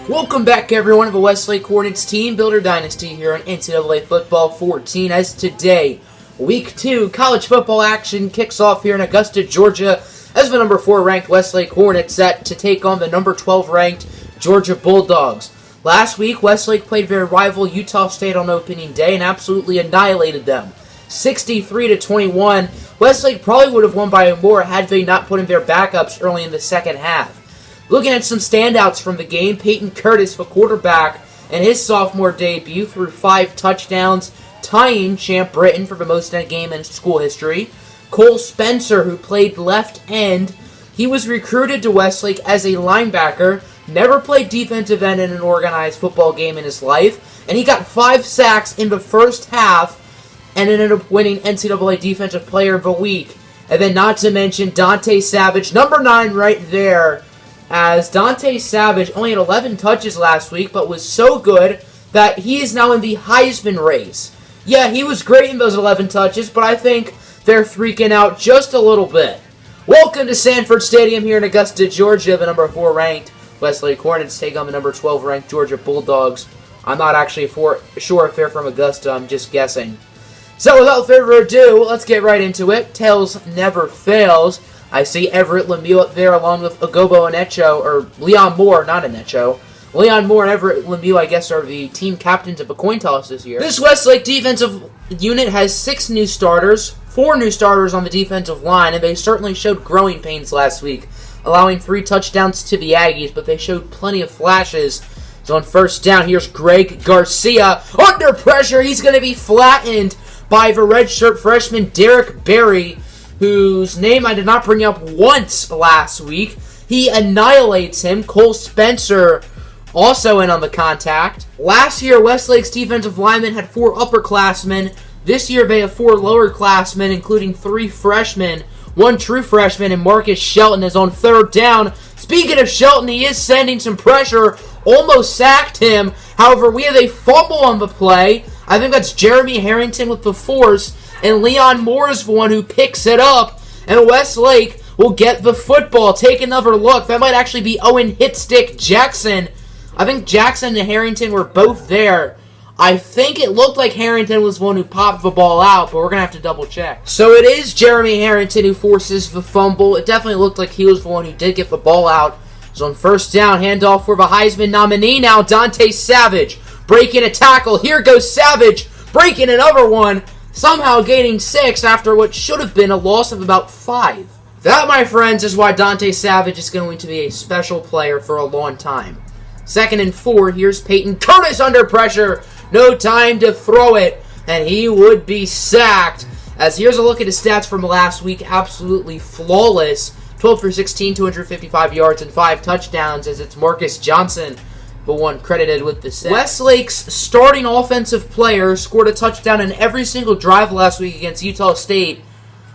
Welcome back, everyone, to the Westlake Hornets Teambuilder Dynasty here on NCAA Football 14. As today, Week 2 college football action kicks off here in Augusta, Georgia, as the number 4 ranked Westlake Hornets set to take on the number 12 ranked Georgia Bulldogs. Last week, Westlake played their rival Utah State on opening day and absolutely annihilated them. 63-21. Westlake probably would have won by more had they not put in their backups early in the second half. Looking at some standouts from the game, Peyton Curtis, the quarterback, in his sophomore debut threw 5 touchdowns, tying Champ Britton for the most in a game in school history. Cole Spencer, who played left end, he was recruited to Westlake as a linebacker, never played defensive end in an organized football game in his life, and he got 5 sacks in the first half and ended up winning NCAA Defensive Player of the Week. And then not to mention Dante Savage, number 9 right there, as Dante Savage only had 11 touches last week, but was so good that he is now in the Heisman race. Yeah, he was great in those 11 touches, but I think they're freaking out just a little bit. Welcome to Sanford Stadium here in Augusta, Georgia. The number 4 ranked Westlake Hornets take on the number 12 ranked Georgia Bulldogs. I'm not actually sure if they're from Augusta, I'm just guessing. So without further ado, let's get right into it. Tails never fails. I see Everett Lemieux up there along with Ogobo Anecho, or Leon Moore, not Anecho. Leon Moore and Everett Lemieux, I guess, are the team captains of a coin toss this year. This Westlake defensive unit has 6 new starters, 4 new starters on the defensive line, and they certainly showed growing pains last week, allowing 3 touchdowns to the Aggies, but they showed plenty of flashes. So on first down, here's Greg Garcia. Under pressure, he's going to be flattened by the redshirt freshman Derek Berry, whose name I did not bring up once last week. He annihilates him. Cole Spencer also in on the contact. Last year, Westlake's defensive linemen had 4 upperclassmen. This year, they have 4 lowerclassmen, including 3 freshmen. 1 true freshman, and Marcus Shelton is on third down. Speaking of Shelton, he is sending some pressure. Almost sacked him. However, we have a fumble on the play. I think that's Jeremy Harrington with the force, and Leon Moore is the one who picks it up, and Westlake will get the football. Take another look. That might actually be Owen Hitstick Jackson. I think Jackson and Harrington were both there. I think it looked like Harrington was the one who popped the ball out, but we're going to have to double check. So it is Jeremy Harrington who forces the fumble. It definitely looked like he was the one who did get the ball out. So on first down, handoff for the Heisman nominee now, Dante Savage. Breaking a tackle. Here goes Savage. Breaking another one. Somehow gaining 6 after what should have been a loss of about 5. That, my friends, is why Dante Savage is going to be a special player for a long time. 2nd and 4. Here's Peyton Curtis under pressure. No time to throw it. And he would be sacked. As here's a look at his stats from last week. Absolutely flawless. 12 for 16, 255 yards, and 5 touchdowns, as it's Marcus Johnson, the one credited with the sack. Westlake's starting offensive player scored a touchdown in every single drive last week against Utah State.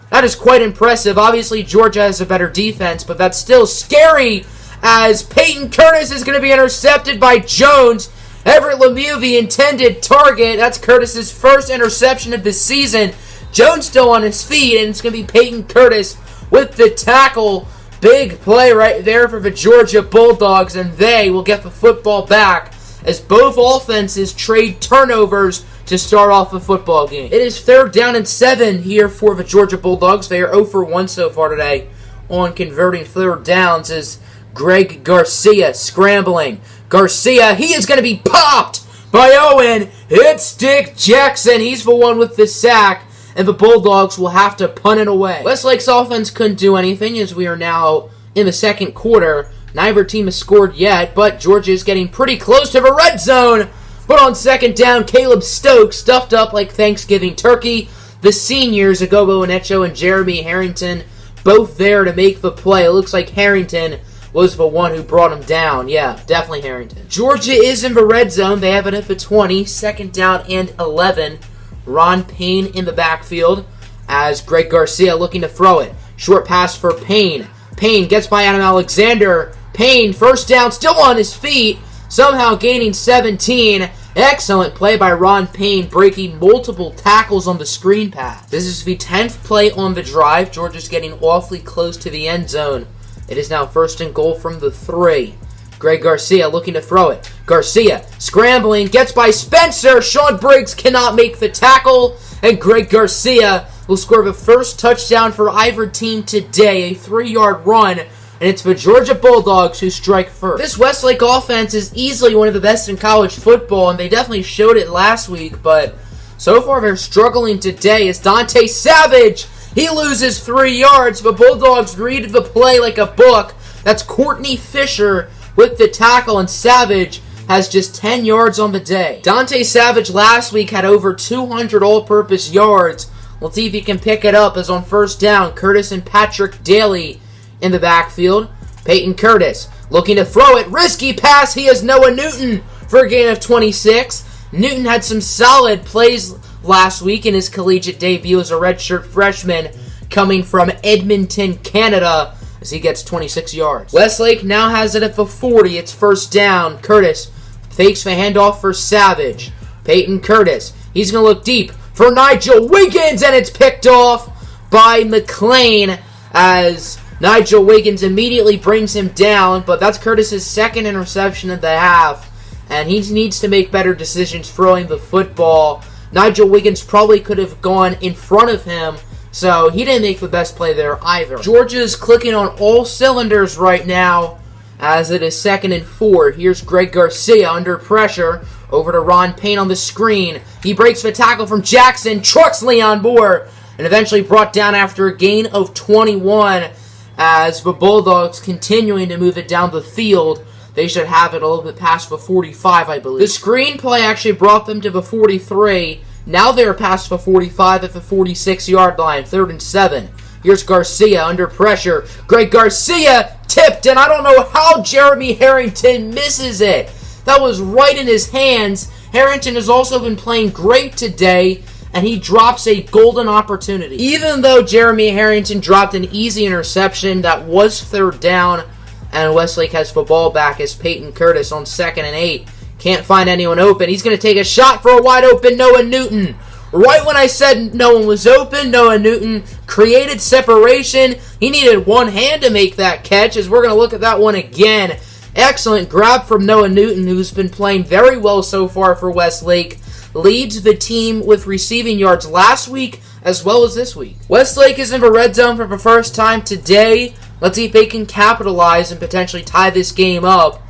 That is quite impressive. Obviously, Georgia has a better defense, but that's still scary, as Peyton Curtis is going to be intercepted by Jones. Everett Lemieux, the intended target. That's Curtis's first interception of the season. Jones still on his feet, and it's going to be Peyton Curtis with the tackle. Big play right there for the Georgia Bulldogs, and they will get the football back as both offenses trade turnovers to start off the football game. It is 3rd down and 7 here for the Georgia Bulldogs. They are 0 for 1 so far today on converting 3rd downs, as Greg Garcia scrambling. Garcia, he is going to be popped by Owen Hitstick Jackson. He's the one with the sack, and the Bulldogs will have to punt it away. Westlake's offense couldn't do anything, as we are now in the second quarter. Neither team has scored yet, but Georgia is getting pretty close to the red zone. But on 2nd down, Caleb Stokes stuffed up like Thanksgiving turkey. The seniors, Ogobo Anecho and Jeremy Harrington, both there to make the play. It looks like Harrington was the one who brought him down. Yeah, definitely Harrington. Georgia is in the red zone. They have it at the 20, 2nd down and 11. Ron Payne in the backfield as Greg Garcia looking to throw it. Short pass for Payne. Payne gets by Adam Alexander. Payne, first down, still on his feet, somehow gaining 17. Excellent play by Ron Payne, breaking multiple tackles on the screen pass. This is the 10th play on the drive. Georgia's getting awfully close to the end zone. It is now 1st and goal from the 3. Greg Garcia looking to throw it. Garcia scrambling, gets by Spencer. Sean Briggs cannot make the tackle, and Greg Garcia will score the first touchdown for either team today, a 3-yard run, and it's the Georgia Bulldogs who strike first. This Westlake offense is easily one of the best in college football, and they definitely showed it last week, but so far they're struggling today as Dante Savage, he loses 3 yards. The Bulldogs read the play like a book. That's Courtney Fisher with the tackle, and Savage has just 10 yards on the day. Dante Savage last week had over 200 all-purpose yards. Let's see if he can pick it up as on first down, Curtis and Patrick Daly in the backfield. Peyton Curtis looking to throw it. Risky pass. He has Noah Newton for a gain of 26. Newton had some solid plays last week in his collegiate debut as a redshirt freshman coming from Edmonton, Canada, as he gets 26 yards. Westlake now has it at the 40. It's first down. Curtis fakes the handoff for Savage. Peyton Curtis. He's going to look deep for Nigel Wiggins, and it's picked off by McLean as Nigel Wiggins immediately brings him down, but that's Curtis's second interception of the half, and he needs to make better decisions throwing the football. Nigel Wiggins probably could have gone in front of him, so he didn't make the best play there either. Georgia's clicking on all cylinders right now as it is 2nd and 4. Here's Greg Garcia under pressure. Over to Ron Payne on the screen. He breaks the tackle from Jackson, trucks Leon Moore, and eventually brought down after a gain of 21 as the Bulldogs continuing to move it down the field. They should have it a little bit past the 45, I believe. The screen play actually brought them to the 43. Now they're past the 45 at the 46-yard line, 3rd and 7. Here's Garcia under pressure. Greg Garcia tipped, and I don't know how Jeremy Harrington misses it. That was right in his hands. Harrington has also been playing great today, and he drops a golden opportunity. Even though Jeremy Harrington dropped an easy interception, that was 3rd down, and Westlake has the ball back as Peyton Curtis on 2nd and 8. Can't find anyone open. He's going to take a shot for a wide open Noah Newton. Right when I said no one was open, Noah Newton created separation. He needed one hand to make that catch, as we're going to look at that one again. Excellent grab from Noah Newton, who's been playing very well so far for Westlake. Leads the team with receiving yards last week as well as this week. Westlake is in the red zone for the first time today. Let's see if they can capitalize and potentially tie this game up.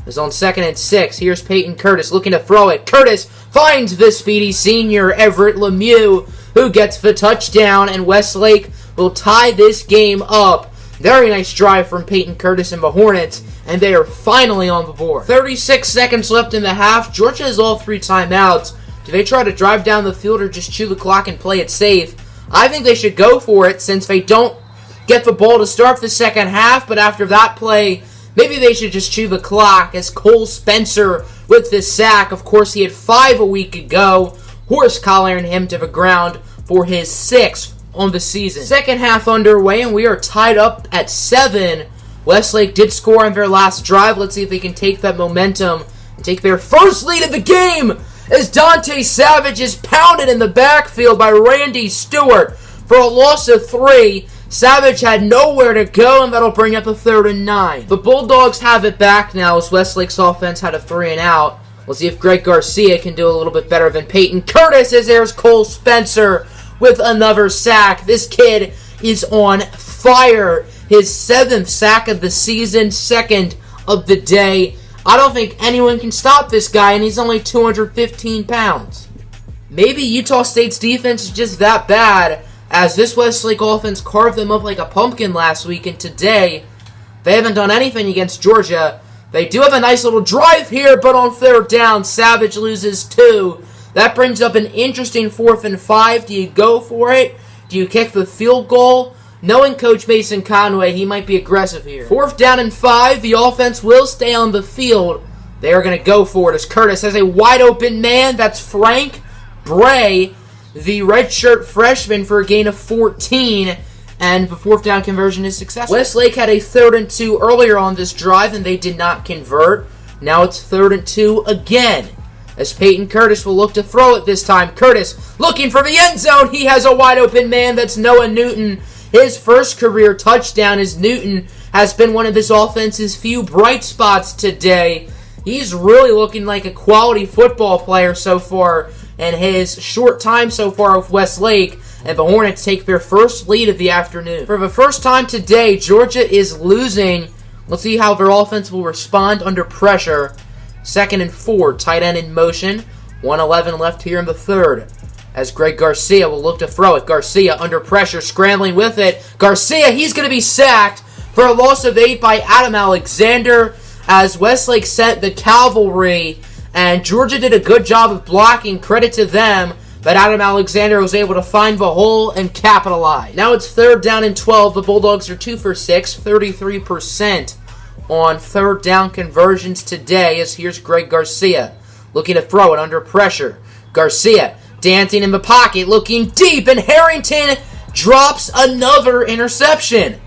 It's on 2nd and 6. Here's Peyton Curtis looking to throw it. Curtis finds the speedy senior Everett Lemieux, who gets the touchdown, and Westlake will tie this game up. Very nice drive from Peyton Curtis and the Hornets, and they are finally on the board. 36 seconds left in the half. Georgia has all 3 timeouts. Do they try to drive down the field or just chew the clock and play it safe? I think they should go for it since they don't get the ball to start the second half, but after that play, maybe they should just chew the clock as Cole Spencer with the sack. Of course, he had 5 a week ago, horse collaring him to the ground for his 6th on the season. Second half underway, and we are tied up at 7. Westlake did score on their last drive. Let's see if they can take that momentum and take their first lead of the game as Dante Savage is pounded in the backfield by Randy Stewart for a loss of 3. Savage had nowhere to go, and that'll bring up a 3rd and 9. The Bulldogs have it back now as Westlake's offense had a 3 and out. We'll see if Greg Garcia can do a little bit better than Peyton Curtis as there's Cole Spencer with another sack. This kid is on fire. His 7th sack of the season, 2nd of the day. I don't think anyone can stop this guy, and he's only 215 pounds. Maybe Utah State's defense is just that bad, as this Westlake offense carved them up like a pumpkin last week, and today they haven't done anything against Georgia. They do have a nice little drive here, but on 3rd down, Savage loses 2. That brings up an interesting 4th and 5. Do you go for it? Do you kick the field goal? Knowing Coach Mason Conway, he might be aggressive here. 4th down and 5. The offense will stay on the field. They are going to go for it as Curtis has a wide open man. That's Frank Bray, the redshirt freshman, for a gain of 14. And the 4th down conversion is successful. Westlake had a 3rd and 2 earlier on this drive, and they did not convert. Now it's 3rd and 2 again, as Peyton Curtis will look to throw it this time. Curtis looking for the end zone. He has a wide open man. That's Noah Newton. His first career touchdown as Newton has been one of this offense's few bright spots today. He's really looking like a quality football player so far in his short time so far with Westlake, and the Hornets take their first lead of the afternoon. For the first time today, Georgia is losing. Let's see how their offense will respond under pressure. 2nd and 4, tight end in motion. 1:11 left here in the third, as Greg Garcia will look to throw it. Garcia under pressure, scrambling with it. Garcia, he's going to be sacked for a loss of 8 by Adam Alexander, as Westlake sent the cavalry, and Georgia did a good job of blocking. Credit to them, but Adam Alexander was able to find the hole and capitalize. Now it's 3rd down and 12. The Bulldogs are 2 for 6, 33% on 3rd down conversions today, as here's Greg Garcia looking to throw it under pressure. Garcia dancing in the pocket, looking deep, and Harrington drops another interception.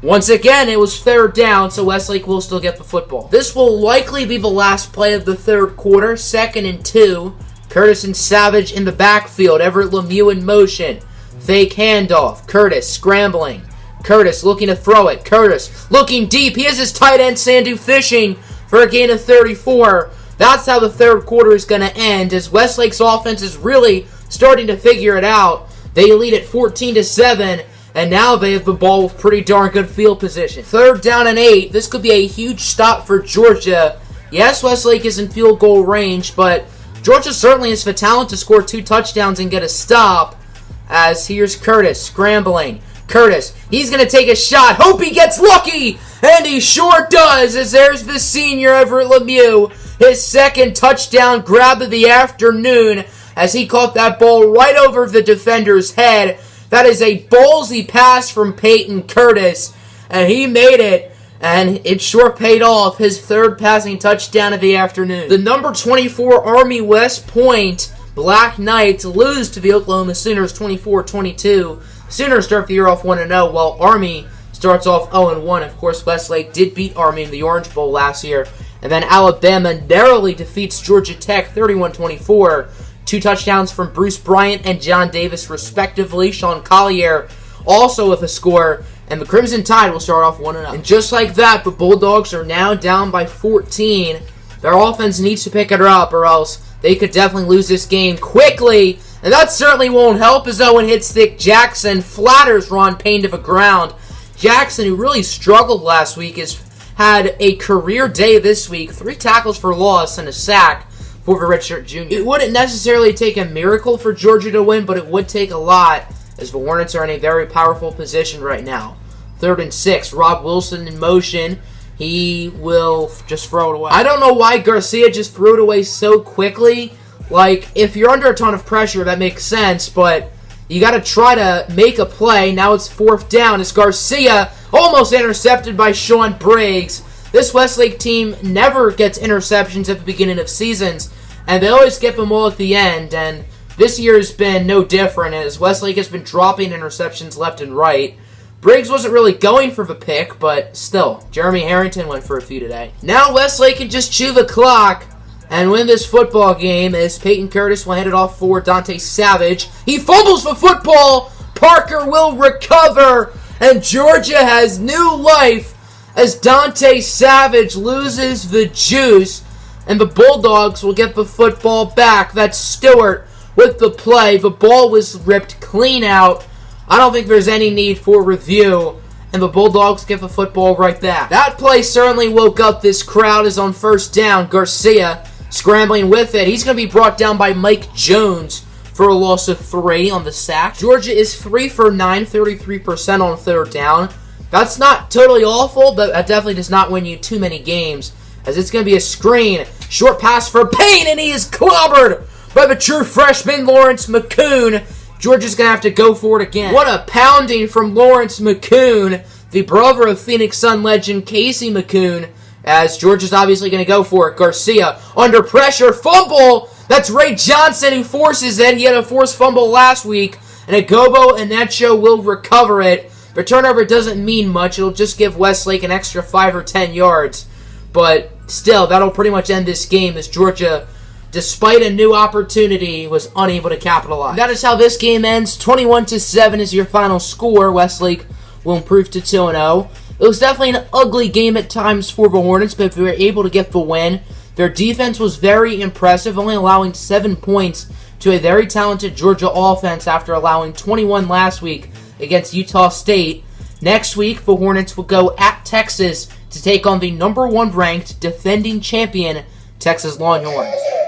Once again, it was 3rd down, so Westlake will still get the football. This will likely be the last play of the 3rd quarter. 2nd and 2. Curtis and Savage in the backfield. Everett Lemieux in motion. Fake handoff. Curtis scrambling. Curtis looking to throw it. Curtis looking deep. He has his tight end Sandu fishing for a gain of 34. That's how the 3rd quarter is going to end, as Westlake's offense is really starting to figure it out. They lead at 14-7. And now they have the ball with pretty darn good field position. 3rd down and 8. This could be a huge stop for Georgia. Yes, Westlake is in field goal range, but Georgia certainly has the talent to score 2 touchdowns and get a stop. As here's Curtis scrambling. Curtis, he's going to take a shot. Hope he gets lucky. And he sure does, as there's the senior Everett Lemieux. His 2nd touchdown grab of the afternoon, as he caught that ball right over the defender's head. That is a ballsy pass from Peyton Curtis, and he made it, and it sure paid off. His 3rd passing touchdown of the afternoon. The number 24 Army West Point Black Knights lose to the Oklahoma Sooners 24-22. Sooners start the year off 1-0, while Army starts off 0-1. Of course, Westlake did beat Army in the Orange Bowl last year, and then Alabama narrowly defeats Georgia Tech 31-24. 2 touchdowns from Bruce Bryant and John Davis, respectively. Sean Collier also with a score, and the Crimson Tide will start off 1-0. And just like that, the Bulldogs are now down by 14. Their offense needs to pick it up, or else they could definitely lose this game quickly, and that certainly won't help, as Owen hits thick. Jackson flatters Ron Payne to the ground. Jackson, who really struggled last week, has had a career day this week. 3 tackles for loss and a sack for the redshirt junior. It wouldn't necessarily take a miracle for Georgia to win, but it would take a lot, as the Hornets are in a very powerful position right now. 3rd and 6, Rob Wilson in motion. He will just throw it away. I don't know why Garcia just threw it away so quickly. Like, if you're under a ton of pressure, that makes sense, but you got to try to make a play. Now it's 4th down, as Garcia almost intercepted by Sean Briggs. This Westlake team never gets interceptions at the beginning of seasons, and they always get them all at the end, and this year has been no different, as Westlake has been dropping interceptions left and right. Briggs wasn't really going for the pick, but still, Jeremy Harrington went for a few today. Now Westlake can just chew the clock and win this football game, as Peyton Curtis will hand it off for Dante Savage. He fumbles the football. Parker will recover, and Georgia has new life, as Dante Savage loses the juice, and the Bulldogs will get the football back. That's Stewart with the play. The ball was ripped clean out. I don't think there's any need for review, and the Bulldogs get the football right back. That play certainly woke up this crowd, as on 1st down, Garcia scrambling with it. He's going to be brought down by Mike Jones for a loss of 3 on the sack. Georgia is 3 for 9, 33% on 3rd down. That's not totally awful, but that definitely does not win you too many games, as it's going to be a screen. Short pass for Payne, and he is clobbered by the true freshman Lawrence McCoon. Georgia's going to have to go for it again. What a pounding from Lawrence McCoon, the brother of Phoenix Sun legend Casey McCoon, as Georgia's obviously going to go for it. Garcia under pressure, fumble. That's Ray Johnson who forces it. He had a forced fumble last week, and Agobo and Nacho will recover it. The turnover doesn't mean much. It'll just give Westlake an extra 5 or 10 yards. But still, that'll pretty much end this game, as Georgia, despite a new opportunity, was unable to capitalize. That is how this game ends. 21-7 is your final score. Westlake will improve to 2-0. It was definitely an ugly game at times for the Hornets, but they were able to get the win. Their defense was very impressive, only allowing 7 points to a very talented Georgia offense after allowing 21 last week against Utah State. Next week, the Hornets will go at Texas to take on the number 1 ranked defending champion, Texas Longhorns.